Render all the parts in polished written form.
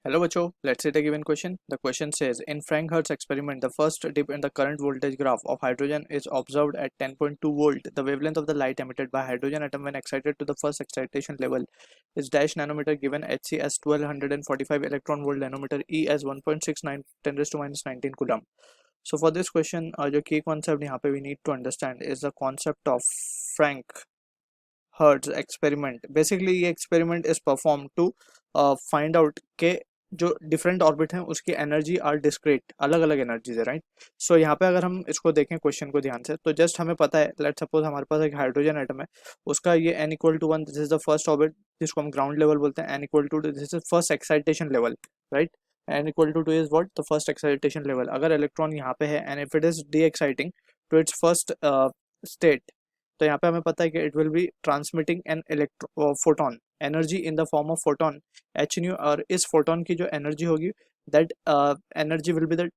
Hello बच्चों, let's see the given question. The question says, in Frank-Hertz experiment, the first dip in the current voltage graph of hydrogen is observed at 10.2 volt. The wavelength of the light emitted by hydrogen atom when excited to the first excitation level is dash nanometer, given Hc as 1245 electron volt nanometer, E as 1.69 10 raised to minus 19 coulomb. So for this question, जो key concept यहाँ पे we need to understand is the concept of Frank-Hertz experiment. Basically ये experiment is performed to find out के जो different orbit हैं उसकी energy are discrete, अलग अलग एनर्जीज है, राइट. सो यहाँ पे अगर हम इसको देखें क्वेश्चन को ध्यान से, तो जस्ट हमें पता है, लेट सपोज हमारे पास एक हाइड्रोजन एटम है, उसका ये n equal to 1, this is the first orbit जिसको हम ग्राउंड लेवल बोलते हैं, n equal to 2, this is first excitation level, right. n equal to 2 is what, the first excitation level. अगर इलेक्ट्रॉन यहाँ पे है and if it is de-exciting to its first state, तो यहाँ पे हमें पता है कि it will be transmitting an electro photon energy in the form of photon H new, और इस फोटोन की जो एनर्जी होगी that energy will be the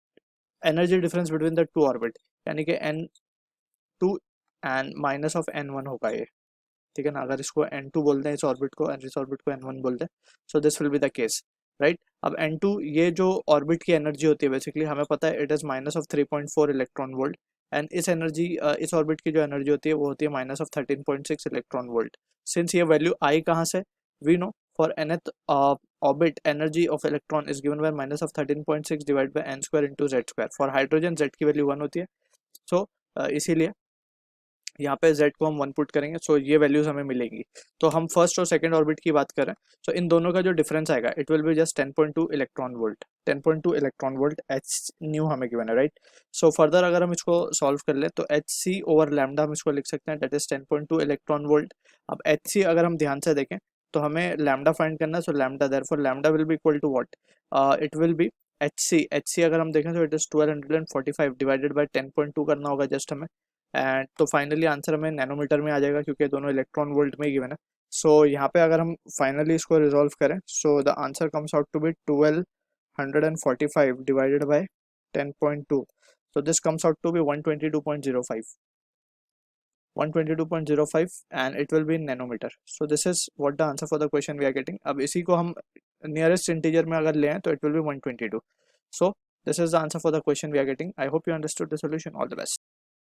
energy difference between the two orbit, यानी कि n2 and minus of n1 होगा ये, ठीक है ना. अगर इसको n2 बोलते हैं इस ऑर्बिट को, और इस ऑर्बिट को n1 बोलते हैं, so this will be the case, right. अब n2 ये जो ऑर्बिट की एनर्जी होती है, बेसिकली हमें पता है it is minus of 3.4 electron volt, and इस एनर्जी इस ऑर्बिट की जो एनर्जी होती है वो होती है minus of 13.6 electron volt. Since ये वैल्यू आई कहाँ से, we know for nth orbit energy of electron is given by minus of 13.6 divide by n square into z square. For hydrogen z की वैल्यू 1 होती है, सो इसीलिए यहाँ पे z को हम 1 पुट करेंगे, सो ये वैल्यूज हमें मिलेंगी. तो हम फर्स्ट और सेकंड ऑर्बिट की बात करें, सो इन दोनों का जो डिफरेंस आएगा it will be just 10.2 electron volt, 10.2 electron volt H new हमें गिवन है, राइट. सो फर्दर अगर हम इसको सॉल्व कर ले तो एच सी ओवर लैम्डा हम इसको लिख सकते हैं, दैट इज 10.2 इलेक्ट्रॉन वोल्ट. अब एच सी अगर हम ध्यान से देखें तो हमें लैम्डा फाइंड करना है, so lambda therefore lambda will be equal to what, it will be H C अगर हम देखें तो इट इज 1245 डिवाइडेड बाय 10.2 करना होगा जस्ट हमें, एंड तो फाइनली आंसर हमें नैनोमीटर में आ जाएगा क्योंकि दोनों इलेक्ट्रॉन वोल्ट में गिवन है. सो यहाँ पे अगर हम फाइनली इसको रिजॉल्व करें, so the answer comes out to be 1245 divided by 10.2, so this comes out to be 122.05, 122.05 and it will be in nanometer. So this is what the answer for the question we are getting. अब इसी को हम nearest integer में अगर ले आए तो it will be 122. So this is the answer for the question we are getting. I hope you understood the solution. All the best.